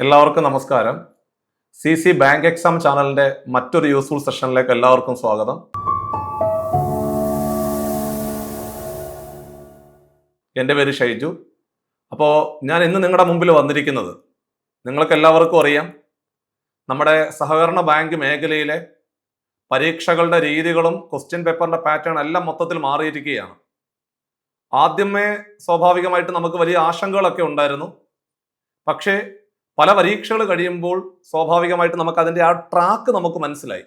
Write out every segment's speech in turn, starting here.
എല്ലാവർക്കും നമസ്കാരം. C bank exam ചാനലിന്റെ മറ്റൊരു യൂസ്ഫുൾ സെഷനിലേക്ക് എല്ലാവർക്കും സ്വാഗതം. എൻ്റെ പേര് ഷൈജു. അപ്പോൾ ഞാൻ ഇന്ന് നിങ്ങളുടെ മുമ്പിൽ വന്നിരിക്കുന്നത്, നിങ്ങൾക്ക് എല്ലാവർക്കും അറിയാം, നമ്മുടെ സഹകരണ ബാങ്ക് മേഖലയിലെ പരീക്ഷകളുടെ രീതികളും ക്വസ്റ്റ്യൻ പേപ്പറിന്റെ പാറ്റേൺ എല്ലാം മൊത്തത്തിൽ മാറിയിരിക്കുകയാണ്. ആദ്യമേ സ്വാഭാവികമായിട്ട് നമുക്ക് വലിയ ആശങ്കകളൊക്കെ ഉണ്ടായിരുന്നു. പക്ഷേ പല പരീക്ഷകൾ കഴിയുമ്പോൾ സ്വാഭാവികമായിട്ട് നമുക്ക് അതിൻ്റെ ആ ട്രാക്ക് നമുക്ക് മനസ്സിലായി.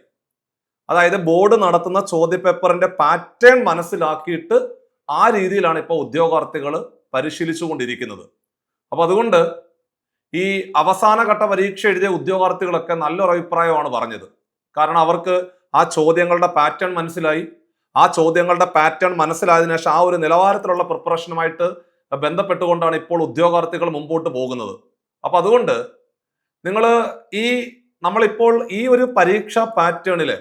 അതായത് ബോർഡ് നടത്തുന്ന ചോദ്യപേപ്പറിന്റെ പാറ്റേൺ മനസ്സിലാക്കിയിട്ട് ആ രീതിയിലാണ് ഇപ്പോൾ ഉദ്യോഗാർത്ഥികൾ പരിശീലിച്ചു കൊണ്ടിരിക്കുന്നത്. അപ്പൊ അതുകൊണ്ട് ഈ അവസാനഘട്ട പരീക്ഷ എഴുതിയ ഉദ്യോഗാർത്ഥികളൊക്കെ നല്ലൊരു അഭിപ്രായമാണ് പറഞ്ഞത്. കാരണം അവർക്ക് ആ ചോദ്യങ്ങളുടെ പാറ്റേൺ മനസ്സിലായി. ആ ചോദ്യങ്ങളുടെ പാറ്റേൺ മനസ്സിലായതിനു ശേഷം ആ ഒരു നിലവാരത്തിലുള്ള പ്രിപ്പറേഷനുമായിട്ട് ബന്ധപ്പെട്ടുകൊണ്ടാണ് ഇപ്പോൾ ഉദ്യോഗാർത്ഥികൾ മുമ്പോട്ട് പോകുന്നത്. അപ്പൊ അതുകൊണ്ട് നമ്മളിപ്പോൾ ഈ ഒരു പരീക്ഷാ പാറ്റേണില്,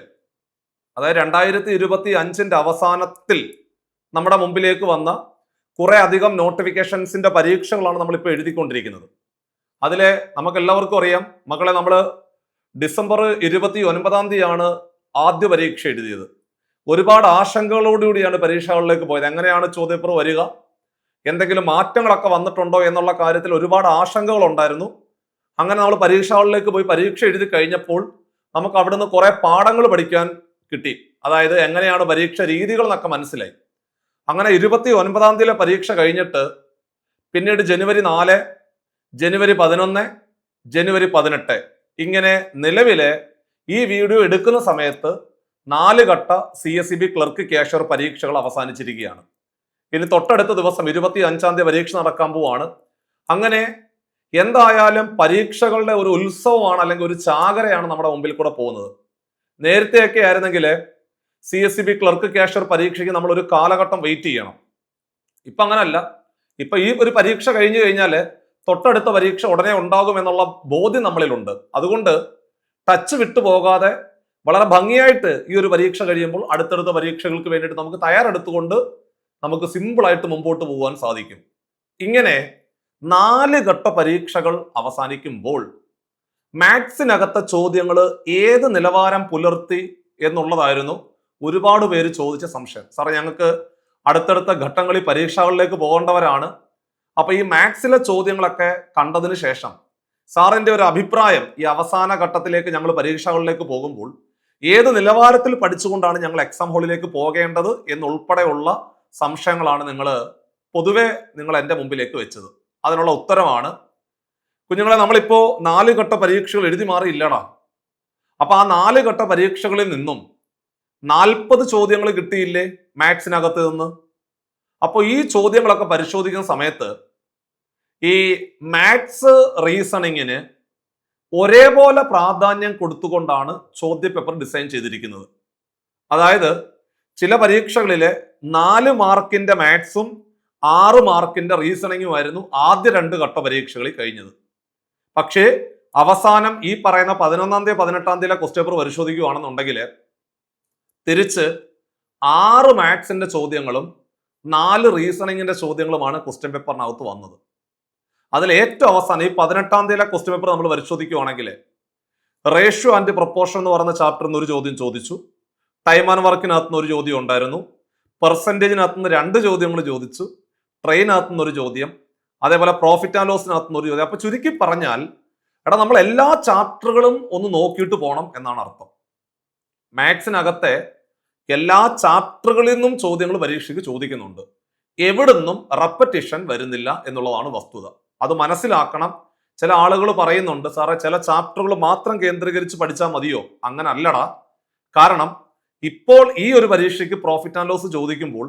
അതായത് 2025 അവസാനത്തിൽ നമ്മുടെ മുമ്പിലേക്ക് വന്ന കുറെ അധികം നോട്ടിഫിക്കേഷൻസിന്റെ പരീക്ഷകളാണ് നമ്മളിപ്പോൾ എഴുതിക്കൊണ്ടിരിക്കുന്നത്. അതിലെ നമുക്ക് എല്ലാവർക്കും അറിയാം, മക്കളെ, നമ്മൾ ഡിസംബർ 29 ആദ്യ പരീക്ഷ എഴുതിയത്. ഒരുപാട് ആശങ്കകളോടുകൂടിയാണ് പരീക്ഷകളിലേക്ക് പോയത്. എങ്ങനെയാണ് ചോദ്യപേപ്പർ വരിക, എന്തെങ്കിലും മാറ്റങ്ങളൊക്കെ വന്നിട്ടുണ്ടോ എന്നുള്ള കാര്യത്തിൽ ഒരുപാട് ആശങ്കകൾ ഉണ്ടായിരുന്നു. അങ്ങനെ നമ്മൾ പരീക്ഷകളിലേക്ക് പോയി പരീക്ഷ എഴുതി കഴിഞ്ഞപ്പോൾ നമുക്ക് അവിടുന്ന് കുറെ പാഠങ്ങൾ പഠിക്കാൻ കിട്ടി. അതായത് എങ്ങനെയാണ് പരീക്ഷ രീതികൾ എന്നൊക്കെ മനസ്സിലായി. അങ്ങനെ 29 പരീക്ഷ കഴിഞ്ഞിട്ട് പിന്നീട് ജനുവരി 4, ജനുവരി 11, ജനുവരി 18 ഇങ്ങനെ നിലവിലെ ഈ വീഡിയോ എടുക്കുന്ന സമയത്ത് 4 ഘട്ട CSEB ക്ലർക്ക് ക്യാഷ്യർ പരീക്ഷകൾ അവസാനിച്ചിരിക്കുകയാണ്. ഇനി തൊട്ടടുത്ത ദിവസം 25 പരീക്ഷ നടക്കാൻ പോവാണ്. അങ്ങനെ എന്തായാലും പരീക്ഷകളുടെ ഒരു ഉത്സവമാണ്, അല്ലെങ്കിൽ ഒരു ചാകരയാണ് നമ്മുടെ മുമ്പിൽ കൂടെ പോകുന്നത്. നേരത്തെയൊക്കെ ആയിരുന്നെങ്കിൽ CSEB ക്ലർക്ക് ക്യാഷ്യർ പരീക്ഷയ്ക്ക് നമ്മൾ ഒരു കാലഘട്ടം വെയിറ്റ് ചെയ്യണം. ഇപ്പൊ അങ്ങനല്ല. ഇപ്പൊ ഈ ഒരു പരീക്ഷ കഴിഞ്ഞു കഴിഞ്ഞാല് തൊട്ടടുത്ത പരീക്ഷ ഉടനെ ഉണ്ടാകും എന്നുള്ള ബോധ്യം നമ്മളിലുണ്ട്. അതുകൊണ്ട് ടച്ച് വിട്ടു പോകാതെ വളരെ ഭംഗിയായിട്ട് ഈ ഒരു പരീക്ഷ കഴിയുമ്പോൾ അടുത്തടുത്ത പരീക്ഷകൾക്ക് വേണ്ടിയിട്ട് നമുക്ക് തയ്യാറെടുത്തുകൊണ്ട് നമുക്ക് സിമ്പിളായിട്ട് മുമ്പോട്ട് പോകാൻ സാധിക്കും. ഇങ്ങനെ 4 ഘട്ട പരീക്ഷകൾ അവസാനിക്കുമ്പോൾ മാത്സിനകത്തെ ചോദ്യങ്ങൾ ഏത് നിലവാരം പുലർത്തി എന്നുള്ളതായിരുന്നു ഒരുപാട് പേര് ചോദിച്ച സംശയം. സാറേ, ഞങ്ങൾക്ക് അടുത്തടുത്ത ഘട്ടങ്ങളിൽ പരീക്ഷകളിലേക്ക് പോകേണ്ടവരാണ്. അപ്പൊ ഈ മാത്സിലെ ചോദ്യങ്ങളൊക്കെ കണ്ടതിന് ശേഷം സാറിന്റെ ഒരു അഭിപ്രായം, ഈ അവസാന ഘട്ടത്തിലേക്ക് ഞങ്ങൾ പരീക്ഷകളിലേക്ക് പോകുമ്പോൾ ഏത് നിലവാരത്തിൽ പഠിച്ചുകൊണ്ടാണ് ഞങ്ങൾ എക്സാം ഹാളിലേക്ക് പോകേണ്ടത് എന്നുൾപ്പെടെയുള്ള സംശയങ്ങളാണ് പൊതുവെ നിങ്ങൾ എൻ്റെ മുമ്പിലേക്ക് വെച്ചത്. അതിനുള്ള ഉത്തരമാണ്, കുഞ്ഞുങ്ങളെ, നമ്മളിപ്പോ 4 ഘട്ട പരീക്ഷകൾ എഴുതി മാറിയില്ലടാ. അപ്പൊ ആ 4 ഘട്ട പരീക്ഷകളിൽ നിന്നും 40 ചോദ്യങ്ങൾ കിട്ടിയില്ലേ മാത്സിനകത്ത് നിന്ന്? അപ്പോൾ ഈ ചോദ്യങ്ങളൊക്കെ പരിശോധിക്കുന്ന സമയത്ത് ഈ മാത്സ് റീസണിങ്ങിന് ഒരേപോലെ പ്രാധാന്യം കൊടുത്തുകൊണ്ടാണ് ചോദ്യപേപ്പർ ഡിസൈൻ ചെയ്തിരിക്കുന്നത്. അതായത് ചില പരീക്ഷകളിലെ 4 മാർക്കിന്റെ മാത്സും 6 മാർക്കിന്റെ റീസണിങ്ങുമായിരുന്നു ആദ്യ 2 ഘട്ട പരീക്ഷകളിൽ കഴിഞ്ഞത്. പക്ഷേ അവസാനം ഈ പറയുന്ന 11 18 ക്വസ്റ്റ്യൻ പേപ്പർ പരിശോധിക്കുകയാണെന്നുണ്ടെങ്കിൽ തിരിച്ച് 6 മാത്സിന്റെ ചോദ്യങ്ങളും 4 റീസണിങ്ങിന്റെ ചോദ്യങ്ങളുമാണ് ക്വസ്റ്റ്യൻ പേപ്പറിനകത്ത് വന്നത്. അതിൽ ഏറ്റവും അവസാനം ഈ 18 ക്വസ്റ്റ്യൻ പേപ്പർ നമ്മൾ പരിശോധിക്കുകയാണെങ്കിൽ റേഷ്യോ ആൻഡ് പ്രൊപ്പോർഷൻ എന്ന് പറയുന്ന ചാപ്റ്ററിൽ നിന്ന് ഒരു ചോദ്യം ചോദിച്ചു. ടൈം ആൻഡ് വർക്കിനകത്ത് നിന്ന് ഒരു ചോദ്യം ഉണ്ടായിരുന്നു. പെർസെൻറ്റേജിനകത്ത് നിന്ന് 2 ചോദ്യങ്ങൾ ചോദിച്ചു. ട്രെയിനകത്ത് നിന്ന് ഒരു ചോദ്യം, അതേപോലെ പ്രോഫിറ്റ് ആൻഡ് ലോസിനകത്ത് നിന്ന് ഒരു ചോദ്യം. അപ്പൊ ചുരുക്കി പറഞ്ഞാൽ, നമ്മൾ എല്ലാ ചാപ്റ്ററുകളും ഒന്ന് നോക്കിയിട്ട് പോകണം എന്നാണ് അർത്ഥം. മാത്സിനകത്തെ എല്ലാ ചാപ്റ്ററുകളിൽ നിന്നും ചോദ്യങ്ങൾ പരീക്ഷയ്ക്ക് ചോദിക്കുന്നുണ്ട്. എവിടുന്നും റെപ്പറ്റീഷൻ വരുന്നില്ല എന്നുള്ളതാണ് വസ്തുത. അത് മനസ്സിലാക്കണം. ചില ആളുകൾ പറയുന്നുണ്ട്, സാറേ, ചില ചാപ്റ്ററുകൾ മാത്രം കേന്ദ്രീകരിച്ച് പഠിച്ചാൽ മതിയോ? അങ്ങനെ അല്ലടാ. കാരണം ഇപ്പോൾ ഈ ഒരു പരീക്ഷയ്ക്ക് പ്രോഫിറ്റ് ആൻഡ് ലോസ് ചോദിക്കുമ്പോൾ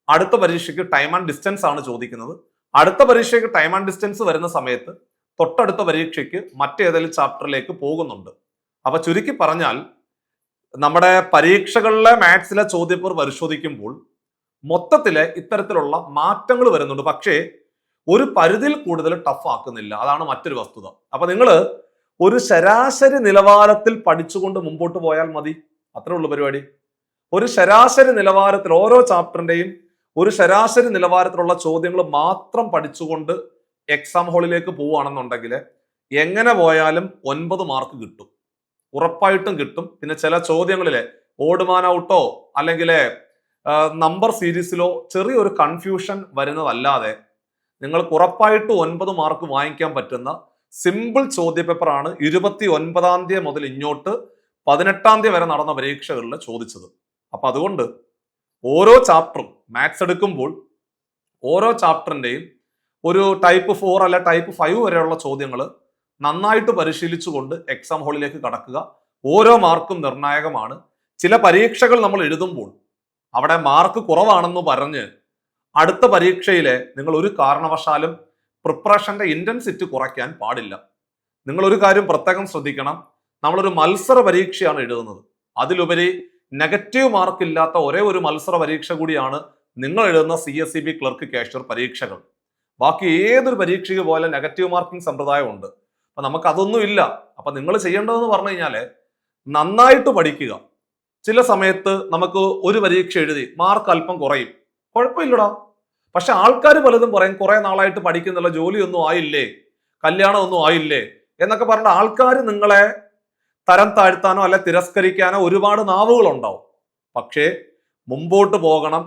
അടുത്ത പരീക്ഷയ്ക്ക് ടൈം ആൻഡ് ഡിസ്റ്റൻസ് ആണ് ചോദിക്കുന്നത്. അടുത്ത പരീക്ഷയ്ക്ക് ടൈം ആൻഡ് ഡിസ്റ്റൻസ് വരുന്ന സമയത്ത് തൊട്ടടുത്ത പരീക്ഷയ്ക്ക് മറ്റേതെങ്കിലും ചാപ്റ്ററിലേക്ക് പോകുന്നുണ്ട്. അപ്പൊ ചുരുക്കി പറഞ്ഞാൽ, നമ്മുടെ പരീക്ഷകളിലെ മാത്സിലെ ചോദ്യപേപ്പർ പരിശോധിക്കുമ്പോൾ മൊത്തത്തില് ഇത്തരത്തിലുള്ള മാറ്റങ്ങൾ വരുന്നുണ്ട്. പക്ഷേ ഒരു പരിധിയിൽ കൂടുതൽ ടഫ് ആക്കുന്നില്ല. അതാണ് മറ്റൊരു വസ്തുത. അപ്പൊ നിങ്ങൾ ഒരു ശരാശരി നിലവാരത്തിൽ പഠിച്ചുകൊണ്ട് മുമ്പോട്ട് പോയാൽ മതി. അത്രേ ഉള്ളൂ പരിപാടി. ഒരു ശരാശരി നിലവാരത്തിൽ ഓരോ ചാപ്റ്ററിന്റെയും ഒരു ശരാശരി നിലവാരത്തിലുള്ള ചോദ്യങ്ങൾ മാത്രം പഠിച്ചുകൊണ്ട് എക്സാം ഹാളിലേക്ക് പോവുകയാണെന്നുണ്ടെങ്കിൽ എങ്ങനെ പോയാലും 9 മാർക്ക് കിട്ടും, ഉറപ്പായിട്ടും കിട്ടും. പിന്നെ ചില ചോദ്യങ്ങളിലെ ഓഡ് മാൻ ഔട്ടോ അല്ലെങ്കിൽ നമ്പർ സീരീസിലോ ചെറിയൊരു കൺഫ്യൂഷൻ വരുന്നതല്ലാതെ നിങ്ങൾക്ക് ഉറപ്പായിട്ട് 9 മാർക്ക് വാങ്ങിക്കാൻ പറ്റുന്ന സിമ്പിൾ ചോദ്യപേപ്പറാണ് 29-ാം തീയതി മുതൽ ഇങ്ങോട്ട് 18-ാം തീയതി വരെ നടന്ന പരീക്ഷകളിൽ ചോദിച്ചത്. അപ്പൊ അതുകൊണ്ട് ഓരോ ചാപ്റ്ററും മാത്സ് എടുക്കുമ്പോൾ ഓരോ ചാപ്റ്ററിന്റെയും ഒരു ടൈപ്പ് 4 അല്ല ടൈപ്പ് 5 വരെയുള്ള ചോദ്യങ്ങൾ നന്നായിട്ട് പരിശീലിച്ചുകൊണ്ട് എക്സാം ഹാളിലേക്ക് കടക്കുക. ഓരോ മാർക്കും നിർണായകമാണ്. ചില പരീക്ഷകൾ നമ്മൾ എഴുതുമ്പോൾ അവിടെ മാർക്ക് കുറവാണെന്ന് പറഞ്ഞ് അടുത്ത പരീക്ഷയിലെ നിങ്ങൾ ഒരു കാരണവശാലും പ്രിപ്പറേഷന്റെ ഇന്റൻസിറ്റി കുറയ്ക്കാൻ പാടില്ല. നിങ്ങൾ ഒരു കാര്യം പ്രത്യേകം ശ്രദ്ധിക്കണം, നമ്മളൊരു മത്സര പരീക്ഷയാണ് എഴുതുന്നത്. അതിലുപരി നെഗറ്റീവ് മാർക്ക് ഇല്ലാത്ത ഒരേ ഒരു മത്സര പരീക്ഷ കൂടിയാണ് നിങ്ങൾ എഴുതുന്ന CSEB ക്ലർക്ക് കാഷ്യർ പരീക്ഷകൾ. ബാക്കി ഏതൊരു പരീക്ഷയ്ക്ക് പോലെ നെഗറ്റീവ് മാർക്കിംഗ് സമ്പ്രദായമുണ്ട്. അപ്പൊ നമുക്ക് അതൊന്നും ഇല്ല. അപ്പൊ നിങ്ങൾ ചെയ്യേണ്ടതെന്ന് പറഞ്ഞു കഴിഞ്ഞാല് നന്നായിട്ട് പഠിക്കുക. ചില സമയത്ത് നമുക്ക് ഒരു പരീക്ഷ എഴുതി മാർക്ക് അല്പം കുറയും, കുഴപ്പമില്ലടാ. പക്ഷെ ആൾക്കാർ പലതും പറയും കുറെ നാളായിട്ട് പഠിക്കുന്നില്ല, ജോലിയൊന്നും ആയില്ലേ, കല്യാണം ഒന്നും ആയില്ലേ എന്നൊക്കെ പറഞ്ഞിട്ട് ആൾക്കാർ നിങ്ങളെ തരം താഴ്ത്താനോ അല്ലെ തിരസ്കരിക്കാനോ ഒരുപാട് നാവുകളുണ്ടാവും. പക്ഷേ മുമ്പോട്ട് പോകണം.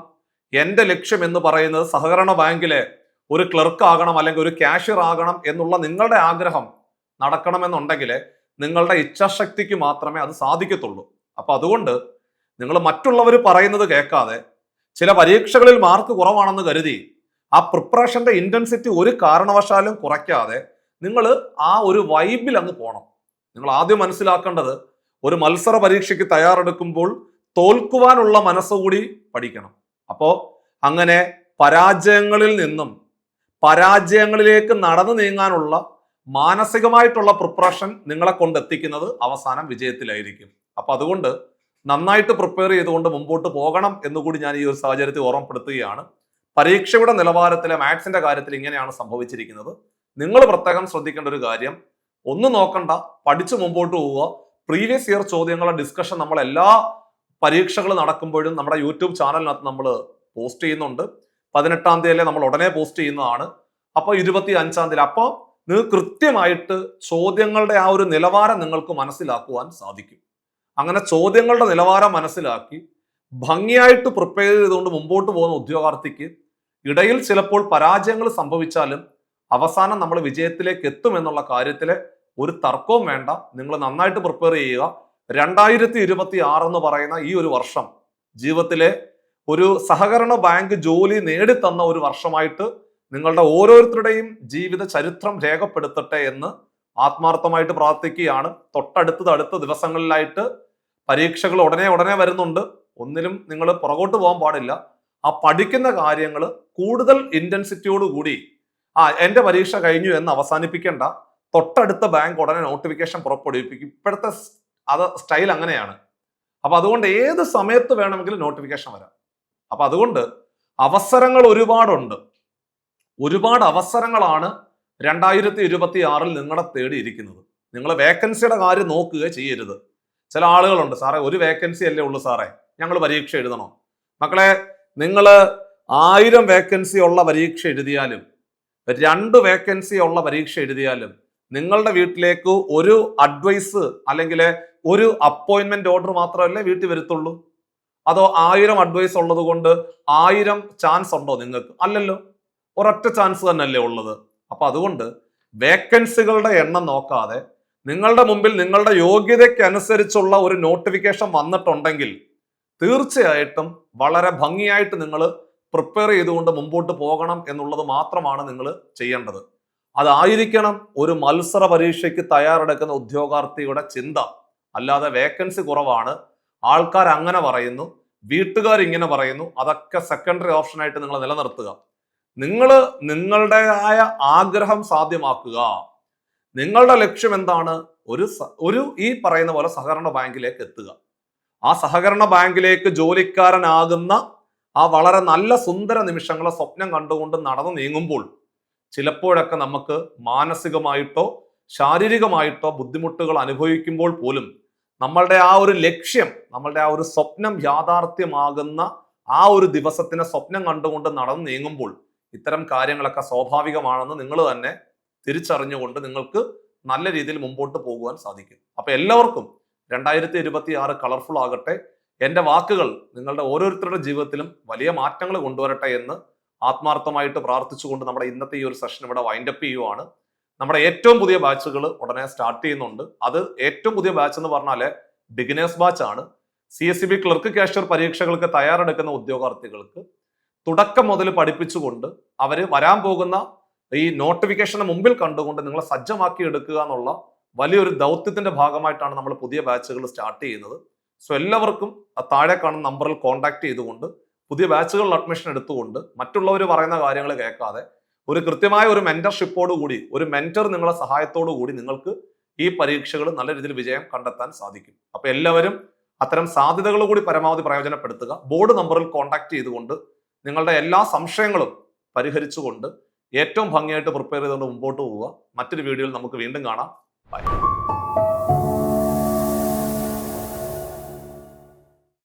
എന്റെ ലക്ഷ്യം എന്ന് പറയുന്നത് സഹകരണ ബാങ്കിലെ ഒരു ക്ലർക്ക് ആകണം അല്ലെങ്കിൽ ഒരു കാഷ്യർ ആകണം എന്നുള്ള നിങ്ങളുടെ ആഗ്രഹം നടക്കണമെന്നുണ്ടെങ്കിൽ നിങ്ങളുടെ ഇച്ഛാശക്തിക്ക് മാത്രമേ അത് സാധിക്കത്തുള്ളൂ. അപ്പൊ അതുകൊണ്ട് നിങ്ങൾ മറ്റുള്ളവർ പറയുന്നത് കേൾക്കാതെ ചില പരീക്ഷകളിൽ മാർക്ക് കുറവാണെന്ന് കരുതി ആ പ്രിപ്പറേഷന്റെ ഇന്റൻസിറ്റി ഒരു കാരണവശാലും കുറയ്ക്കാതെ നിങ്ങൾ ആ ഒരു വൈബിൽ അങ്ങ് പോകണം. നിങ്ങൾ ആദ്യം മനസ്സിലാക്കേണ്ടത് ഒരു മത്സര പരീക്ഷയ്ക്ക് തയ്യാറെടുക്കുമ്പോൾ തോൽക്കുവാനുള്ള മനസ്സുകൂടി പഠിക്കണം. അപ്പോ അങ്ങനെ പരാജയങ്ങളിൽ നിന്നും പരാജയങ്ങളിലേക്ക് നടന്നു നീങ്ങാനുള്ള മാനസികമായിട്ടുള്ള പ്രിപ്പറേഷൻ നിങ്ങളെ കൊണ്ടെത്തിക്കുന്നത് അവസാനം വിജയത്തിലായിരിക്കും. അപ്പൊ അതുകൊണ്ട് നന്നായിട്ട് പ്രിപ്പയർ ചെയ്തുകൊണ്ട് മുമ്പോട്ട് പോകണം എന്നുകൂടി ഞാൻ ഈ ഒരു സാഹചര്യത്തിൽ ഓർമ്മപ്പെടുത്തുകയാണ്. പരീക്ഷയുടെ നിലവാരത്തിലെ മാത്സിന്റെ കാര്യത്തിൽ ഇങ്ങനെയാണ് സംഭവിച്ചിരിക്കുന്നത്. നിങ്ങൾ പ്രത്യേകം ശ്രദ്ധിക്കേണ്ട ഒരു കാര്യം, ഒന്നും നോക്കണ്ട, പഠിച്ചു മുമ്പോട്ട് പോവുക. പ്രീവിയസ് ഇയർ ചോദ്യങ്ങളുടെ ഡിസ്കഷൻ നമ്മൾ എല്ലാ പരീക്ഷകൾ നടക്കുമ്പോഴും നമ്മുടെ യൂട്യൂബ് ചാനലിനകത്ത് നമ്മൾ പോസ്റ്റ് ചെയ്യുന്നുണ്ട്. 18-ാം തീയതിയിലെ നമ്മൾ ഉടനെ പോസ്റ്റ് ചെയ്യുന്നതാണ്. അപ്പൊ 25-ാം തീയതി അപ്പോൾ നിങ്ങൾക്ക് കൃത്യമായിട്ട് ചോദ്യങ്ങളുടെ ആ ഒരു നിലവാരം നിങ്ങൾക്ക് മനസ്സിലാക്കുവാൻ സാധിക്കും. അങ്ങനെ ചോദ്യങ്ങളുടെ നിലവാരം മനസ്സിലാക്കി ഭംഗിയായിട്ട് പ്രിപ്പയർ ചെയ്തുകൊണ്ട് മുമ്പോട്ട് പോകുന്ന ഉദ്യോഗാർത്ഥിക്ക് ഇടയിൽ ചിലപ്പോൾ പരാജയങ്ങൾ സംഭവിച്ചാലും അവസാനം നമ്മൾ വിജയത്തിലേക്ക് എത്തുമെന്നുള്ള കാര്യത്തില് ഒരു തർക്കവും വേണ്ട. നിങ്ങൾ നന്നായിട്ട് പ്രിപ്പയർ ചെയ്യുക. 2026 എന്ന് പറയുന്ന ഈ ഒരു വർഷം ജീവിതത്തിലെ ഒരു സഹകരണ ബാങ്ക് ജോലി നേടിത്തന്ന ഒരു വർഷമായിട്ട് നിങ്ങളുടെ ഓരോരുത്തരുടെയും ജീവിത ചരിത്രം രേഖപ്പെടുത്തട്ടെ എന്ന് ആത്മാർത്ഥമായിട്ട് പ്രാർത്ഥിക്കുകയാണ്. അടുത്ത ദിവസങ്ങളിലായിട്ട് പരീക്ഷകൾ ഉടനെ വരുന്നുണ്ട്. ഒന്നിലും നിങ്ങൾ പുറകോട്ട് പോകാൻ പാടില്ല. ആ പഠിക്കുന്ന കാര്യങ്ങൾ കൂടുതൽ ഇന്റൻസിറ്റിയോട് കൂടി എന്റെ പരീക്ഷ കഴിഞ്ഞു എന്ന് അവസാനിപ്പിക്കേണ്ട. തൊട്ടടുത്ത ബാങ്ക് ഉടനെ നോട്ടിഫിക്കേഷൻ പുറപ്പെടുവിപ്പിക്കും. ഇപ്പോഴത്തെ സ്റ്റൈൽ അങ്ങനെയാണ്. അപ്പൊ അതുകൊണ്ട് ഏത് സമയത്ത് വേണമെങ്കിലും നോട്ടിഫിക്കേഷൻ വരാം. അപ്പൊ അതുകൊണ്ട് അവസരങ്ങൾ ഒരുപാടുണ്ട്. ഒരുപാട് അവസരങ്ങളാണ് 2026 നിങ്ങളെ തേടിയിരിക്കുന്നത്. നിങ്ങൾ വേക്കൻസിയുടെ കാര്യം നോക്കുക ചെയ്യരുത്. ചില ആളുകളുണ്ട്, സാറേ ഒരു വേക്കൻസി അല്ലേ ഉള്ളൂ സാറേ, ഞങ്ങൾ പരീക്ഷ എഴുതണോ? മക്കളെ, നിങ്ങൾ 1000 വേക്കൻസി ഉള്ള പരീക്ഷ എഴുതിയാലും 2 വേക്കൻസി ഉള്ള പരീക്ഷ എഴുതിയാലും നിങ്ങളുടെ വീട്ടിലേക്ക് ഒരു അഡ്വൈസ് അല്ലെങ്കിൽ ഒരു അപ്പോയിന്റ്മെന്റ് ഓർഡർ മാത്രമല്ലേ വീട്ടിൽ വരത്തുള്ളൂ? അതോ 1000 അഡ്വൈസ് ഉള്ളത് കൊണ്ട് 1000 ചാൻസ് ഉണ്ടോ നിങ്ങൾക്ക്? അല്ലല്ലോ, ഒരൊറ്റ ചാൻസ് തന്നെയല്ലേ ഉള്ളത്. അപ്പൊ അതുകൊണ്ട് വേക്കൻസികളുടെ എണ്ണം നോക്കാതെ നിങ്ങളുടെ മുമ്പിൽ നിങ്ങളുടെ യോഗ്യതയ്ക്ക് അനുസരിച്ചുള്ള ഒരു നോട്ടിഫിക്കേഷൻ വന്നിട്ടുണ്ടെങ്കിൽ തീർച്ചയായിട്ടും വളരെ ഭംഗിയായിട്ട് നിങ്ങൾ പ്രിപ്പയർ ചെയ്തുകൊണ്ട് മുമ്പോട്ട് പോകണം എന്നുള്ളത് മാത്രമാണ് നിങ്ങൾ ചെയ്യേണ്ടത്. അതായിരിക്കണം ഒരു മത്സര പരീക്ഷയ്ക്ക് തയ്യാറെടുക്കുന്ന ഉദ്യോഗാർത്ഥിയുടെ ചിന്ത. അല്ലാതെ വേക്കൻസി കുറവാണ്, ആൾക്കാർ അങ്ങനെ പറയുന്നു, വീട്ടുകാർ ഇങ്ങനെ പറയുന്നു, അതൊക്കെ സെക്കൻഡറി ഓപ്ഷനായിട്ട് നിങ്ങൾ നിലനിർത്തുക. നിങ്ങൾ നിങ്ങളുടേതായ ആഗ്രഹം സാധ്യമാക്കുക. നിങ്ങളുടെ ലക്ഷ്യം എന്താണ്? ഒരു ഈ പറയുന്ന പോലെ സഹകരണ ബാങ്കിലേക്ക് എത്തുക. ആ സഹകരണ ബാങ്കിലേക്ക് ജോലിക്കാരനാകുന്ന ആ വളരെ നല്ല സുന്ദര നിമിഷങ്ങളെ സ്വപ്നം കണ്ടുകൊണ്ട് നടന്നു നീങ്ങുമ്പോൾ ചിലപ്പോഴൊക്കെ നമുക്ക് മാനസികമായിട്ടോ ശാരീരികമായിട്ടോ ബുദ്ധിമുട്ടുകൾ അനുഭവിക്കുമ്പോൾ പോലും നമ്മളുടെ ആ ഒരു ലക്ഷ്യം, നമ്മളുടെ ആ ഒരു സ്വപ്നം യാഥാർത്ഥ്യമാകുന്ന ആ ഒരു ദിവസത്തിനെ സ്വപ്നം കണ്ടുകൊണ്ട് നടന്നു നീങ്ങുമ്പോൾ ഇത്തരം കാര്യങ്ങളൊക്കെ സ്വാഭാവികമാണെന്ന് നിങ്ങൾ തന്നെ തിരിച്ചറിഞ്ഞുകൊണ്ട് നിങ്ങൾക്ക് നല്ല രീതിയിൽ മുമ്പോട്ട് പോകുവാൻ സാധിക്കും. അപ്പൊ എല്ലാവർക്കും 2026 കളർഫുൾ ആകട്ടെ. എന്റെ വാക്കുകൾ നിങ്ങളുടെ ഓരോരുത്തരുടെ ജീവിതത്തിലും വലിയ മാറ്റങ്ങൾ കൊണ്ടുവരട്ടെ എന്ന് ആത്മാർത്ഥമായിട്ട് പ്രാർത്ഥിച്ചുകൊണ്ട് നമ്മുടെ ഇന്നത്തെ ഈ ഒരു സെഷൻ ഇവിടെ വൈൻഡപ്പ് ചെയ്യുവാണ്. നമ്മുടെ ഏറ്റവും പുതിയ ബാച്ചുകൾ ഉടനെ സ്റ്റാർട്ട് ചെയ്യുന്നുണ്ട്. അത് ഏറ്റവും പുതിയ ബാച്ച് എന്ന് പറഞ്ഞാൽ ബിഗിനേഴ്സ് ബാച്ച് ആണ്. CSEB ക്ലർക്ക് കാഷ്യർ പരീക്ഷകൾക്ക് തയ്യാറെടുക്കുന്ന ഉദ്യോഗാർത്ഥികൾക്ക് തുടക്കം മുതൽ പഠിപ്പിച്ചുകൊണ്ട് അവര് വരാൻ പോകുന്ന ഈ നോട്ടിഫിക്കേഷന് മുമ്പിൽ കണ്ടുകൊണ്ട് നിങ്ങളെ സജ്ജമാക്കി എടുക്കുക എന്നുള്ള വലിയൊരു ദൗത്യത്തിന്റെ ഭാഗമായിട്ടാണ് നമ്മൾ പുതിയ ബാച്ചുകൾ സ്റ്റാർട്ട് ചെയ്യുന്നത്. സോ എല്ലാവർക്കും താഴെ കാണുന്ന നമ്പറിൽ കോൺടാക്ട് ചെയ്തുകൊണ്ട് പുതിയ ബാച്ചുകളിൽ അഡ്മിഷൻ എടുത്തുകൊണ്ട് മറ്റുള്ളവർ പറയുന്ന കാര്യങ്ങൾ കേൾക്കാതെ ഒരു കൃത്യമായ ഒരു മെന്റർഷിപ്പോട് കൂടി ഒരു മെന്റർ നിങ്ങളെ സഹായത്തോടു കൂടി നിങ്ങൾക്ക് ഈ പരീക്ഷകൾ നല്ല രീതിയിൽ വിജയം കണ്ടെത്താൻ സാധിക്കും. അപ്പൊ എല്ലാവരും അത്തരം സാധ്യതകൾ കൂടി പരമാവധി പ്രയോജനപ്പെടുത്തുക. ബോർഡ് നമ്പറിൽ കോൺടാക്ട് ചെയ്തുകൊണ്ട് നിങ്ങളുടെ എല്ലാ സംശയങ്ങളും പരിഹരിച്ചുകൊണ്ട് ഏറ്റവും ഭംഗിയായിട്ട് പ്രിപ്പയർ ചെയ്തുകൊണ്ട് മുമ്പോട്ട് പോവുക. മറ്റൊരു വീഡിയോയിൽ നമുക്ക് വീണ്ടും കാണാം. ബൈ.